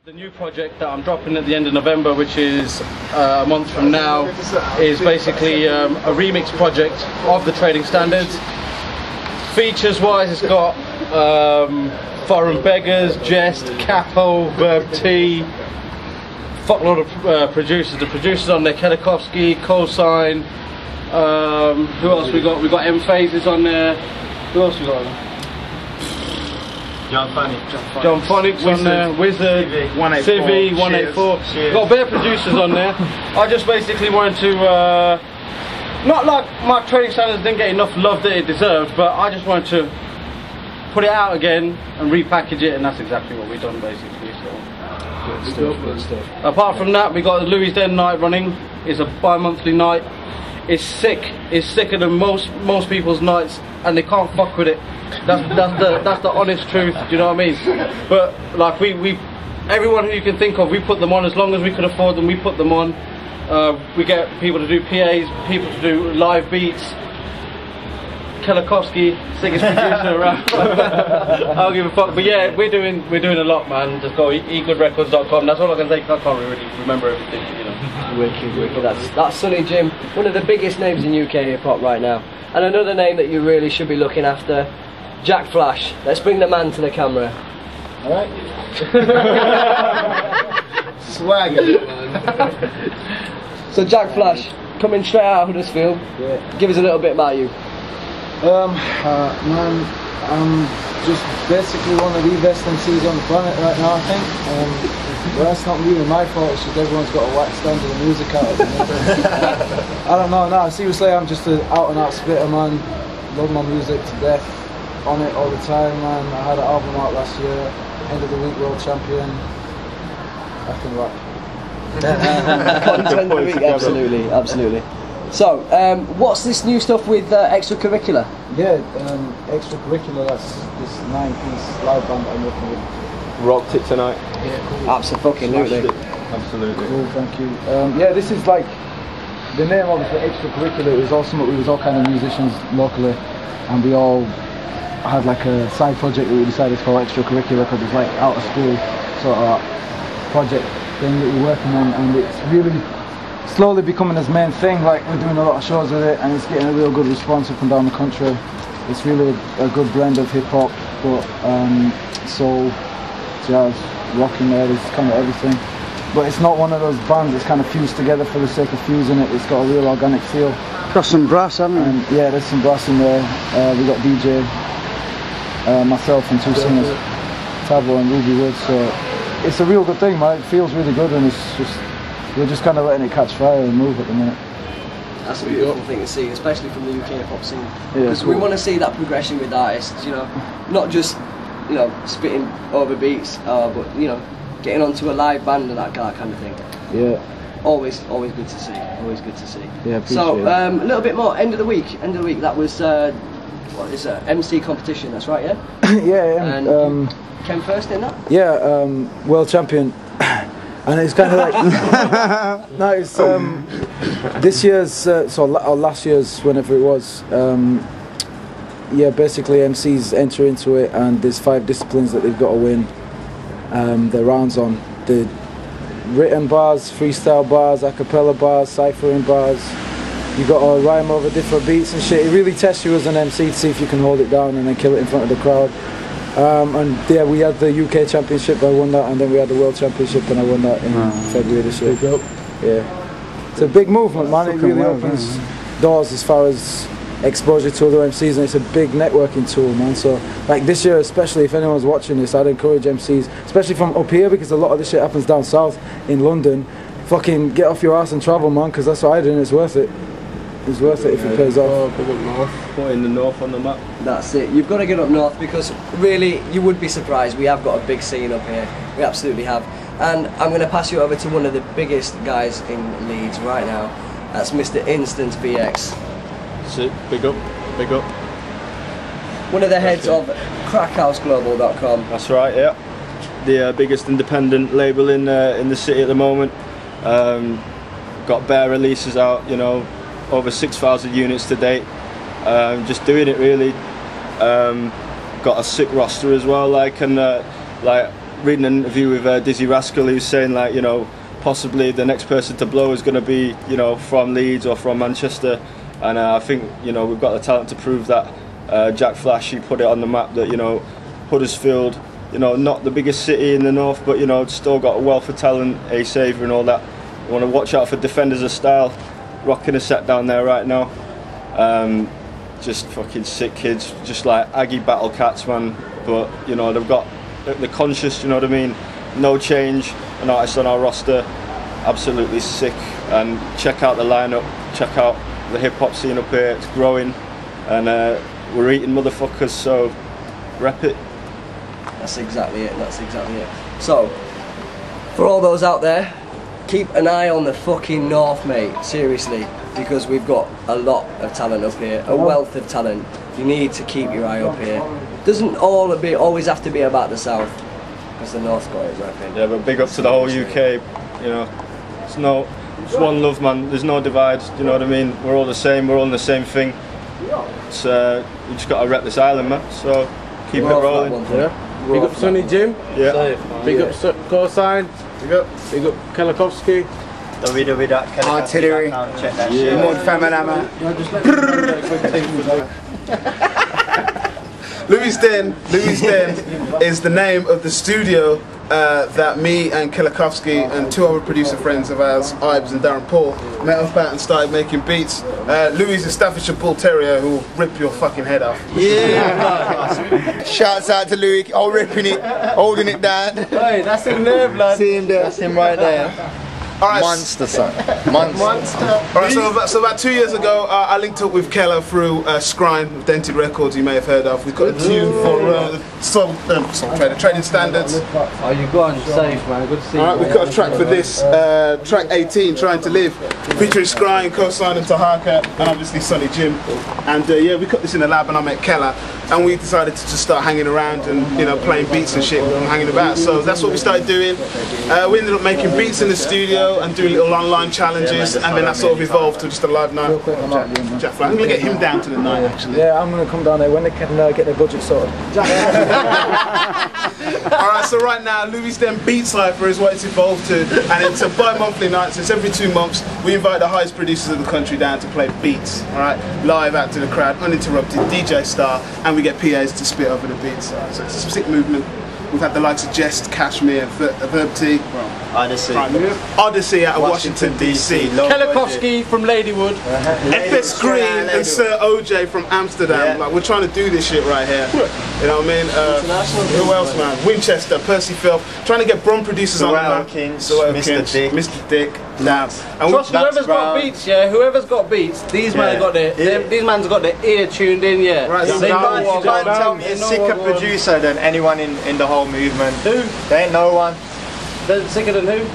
The new project that I'm dropping at the end of November, which is a month from now, is basically a remix project of the trading standards. Features wise, it's got Foreign Beggars, Jest, Capo, Verb T, fuckload of producers. The producers on there: Kelikovsky, Cosign. Who else we got? We got M Phases on there. Who else we got? John Phonics on there, Wizard, Civi, 184. We've got bare producers on there. I just basically wanted to, not like my trading standards didn't get enough love that it deserved, but I just wanted to put it out again and repackage it, and that's exactly what we've done basically. So. Good stuff. Apart from that, we got the Louis Den night running. It's a bi-monthly night. It's sick. It's sicker than most people's nights, and they can't fuck with it. That's the honest truth. Do you know what I mean? But like we everyone who you can think of, we put them on as long as we could afford them. We put them on. We get people to do PAs, people to do live beats. Kelikovsky, sickest producer around. I don't give a fuck. But yeah, we're doing a lot, man. Just go egoodrecords.com. That's all I can say. I can't really remember everything, you know. Wicked. That's Sonny Jim, one of the biggest names in UK hip hop right now. And another name that you really should be looking after, Jack Flash. Let's bring the man to the camera. Alright. Swagger, man. So Jack Flash, coming straight out of Huddersfield. Yeah. Give us a little bit about you. Man, I'm just basically one of the best MCs on the planet right now, I think. But that's not really my fault, it's just everyone's got a whack standard of music out of it. I don't know, no, seriously, I'm just an out and out spitter, man. Love my music to death, on it all the time, man. I had an album out last year, end of the week world champion. I can rap. Content of the week, absolutely. So, what's this new stuff with extracurricular? Yeah, extracurricular, that's this 9-piece live band I'm working with. Rocked it tonight. Yeah, cool. Absolutely. Absolutely. Cool, thank you. Yeah, this is like, the name obviously extracurricular, it was all something, we was all kind of musicians locally, and we all had like a side project that we decided to call extracurricular because it's like out of school sort of project thing that we're working on, and it's really slowly becoming his main thing. Like, we're doing a lot of shows with it and it's getting a real good response up and down the country. It's really a good blend of hip hop, but soul, jazz, rock in there, it's kind of everything. But it's not one of those bands that's kind of fused together for the sake of fusing it. It's got a real organic feel. Got some brass, haven't we? Yeah, there's some brass in there. We got DJ, myself and two singers, Tavo and Ruby Wood. So it's a real good thing, man. It feels really good, and it's just, we're just kind of letting it catch fire and move at the minute. That's a beautiful thing to see, especially from the UK hip hop scene. Yeah, because we want to see that progression with artists, you know, not just, you know, spitting over beats, but, you know, getting onto a live band and that kind of thing. Yeah. Always good to see. Always good to see. Yeah, appreciate so, it. a little bit more. End of the week. That was what is it? MC competition. That's right, yeah. Yeah. And came first in that. Yeah. World champion. And it's kind of like no, it's this year's or last year's, whenever it was. Yeah, basically MCs enter into it, and there's 5 disciplines that they've got to win their rounds on. The written bars, freestyle bars, a cappella bars, ciphering bars. You got to rhyme over different beats and shit. It really tests you as an MC to see if you can hold it down and then kill it in front of the crowd. And yeah, we had the UK Championship, I won that, and then we had the World Championship, and I won that in February this year. Yeah, it's a big movement, man. It really opens doors as far as exposure to other MCs, and it's a big networking tool, man. So like this year especially, if anyone's watching this, I'd encourage MCs, especially from up here, because a lot of this shit happens down south in London. Fucking get off your ass and travel, man, because that's what I do, and it's worth it. It's worth it if it pays off. Putting the north on the map. That's it. You've got to get up north, because really you would be surprised. We have got a big scene up here. We absolutely have. And I'm going to pass you over to one of the biggest guys in Leeds right now. That's Mr. Instant BX. Sick. Big up. Big up. One of the heads of crackouseglobal.com. That's right. Yeah. The biggest independent label in the city at the moment. Got bare releases out. You know. Over 6,000 units to date. Just doing it really. Got a sick roster as well, like, and like reading an interview with Dizzy Rascal, he was saying like, you know, possibly the next person to blow is going to be, you know, from Leeds or from Manchester, and I think, you know, we've got the talent to prove that. Jack Flash, he put it on the map that, you know, Huddersfield, you know, not the biggest city in the north, but, you know, it's still got a wealth of talent, A Saver and all that. You want to watch out for defenders of style, rocking a set down there right now. Just fucking sick kids, just like Aggie battle cats, man. But, you know, they're conscious, you know what I mean? No change, an artist on our roster, absolutely sick. And check out the lineup, check out the hip hop scene up here, it's growing. And we're eating motherfuckers, so rep it. That's exactly it, that's exactly it. So, for all those out there, keep an eye on the fucking north, mate, seriously, because we've got a lot of talent up here, a wealth of talent. You need to keep your eye up here. Doesn't always have to be about the south, because the north got it repping. Yeah, but big up to the whole UK, you know, it's one love, man, there's no divide, you know what I mean? We're all the same, we're all in the same thing. It's, we just got to rep this island, man, so keep it rolling. Big up Sonny Jim. Yeah. Big up Cosign. Big up Kelakowski. Artillery. Check that shit. Louis Den is the name of the studio that me and Kelakowski and two other producer friends of ours, Ibes and Darren Paul, met up at and started making beats. Louis is a Staffordshire Bull Terrier who will rip your fucking head off. Yeah. Shouts out to Louis, all ripping it, holding it down. Hey, that's him there, blood. See him there. That's him right there. Alright, Monster, son. Monster. Alright, so about 2 years ago, I linked up with Keller through Scrine, with Dented Records, you may have heard of. We've got a tune for Trading Standards. Oh, you got on safe, man. Good to see you. Alright, we've got a track for this, track 18, Trying to Live, featuring Scrine, co-signing Tahaka, and obviously Sonny Jim. And yeah, we cut this in the lab and I met Keller, and we decided to just start hanging around and, you know, playing beats and shit and hanging about. So that's what we started doing. We ended up making beats in the studio and doing little online challenges, and then that sort of evolved to just a live night. Jack Fly. I'm going to get him down to the night, actually. Yeah, I'm going to come down there when they can get their budget sorted. Alright, so right now, Louis Den Beat Cypher is what it's evolved to, and it's a bi-monthly night, so it's every 2 months. We invite the highest producers of the country down to play beats, alright, live out to the crowd, uninterrupted, DJ style, and we get PAs to spit over the beats. So it's a sick movement. We've had the likes of Jest, Cashmere, Verb T, Odyssey out of Washington DC, Kelakowski from Ladywood, FS Green and Sir OJ from Amsterdam. Like, we're trying to do this shit right here. You know what I mean? Who else, man? Winchester, Percy Phil, trying to get Brum producers on the map. Mr. Dick. Damn. And trust whoever's got beats, yeah. Whoever's got beats, these men got these man's got their ear tuned in, yeah. Right, they you can't tell me a sicker producer than anyone in the whole movement. Who? There ain't no one. They're sicker than who?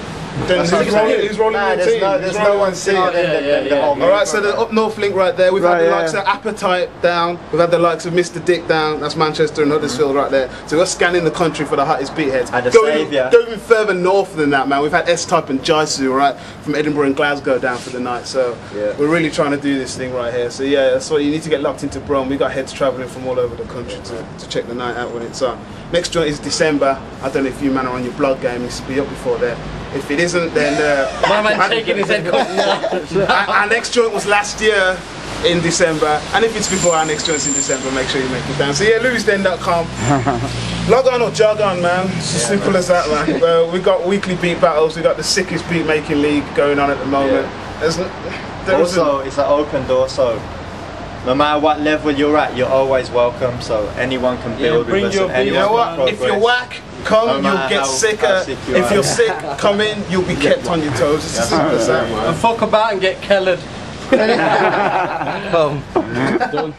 Then who's rolling the team? There's no one sicker than the whole movement. Alright, so the up north link right there, we've had the likes of Appetite down, we've had the likes of Mr. Dick down, that's Manchester and Huddersfield right there. So we're scanning the country for the hottest beatheads. And Go even further north than that, man. We've had S-Type and Jaisu, right, from Edinburgh and Glasgow down for the night. So we're really trying to do this thing right here. So yeah, that's why you need to get locked into Brum. We got heads travelling from all over the country to check the night out when it's on. Next joint is December. I don't know if you man are on your blog game, it needs to be up before then. If it isn't, then my man taking his head our next joint was last year in December, and if it's before our next joint's in December, make sure you make it down. So yeah, louisden.com. Log on or jog on, man. It's as simple as that, man. We got weekly beat battles. We got the sickest beat making league going on at the moment. Also, it's an open door, so no matter what level you're at, you're always welcome. So anyone can build with us. And you know what? If you're whack, come, you'll get sicker. If you're sick, come in, you'll be kept on your toes. It's as simple as that, man. And fuck about and get kellered. Done.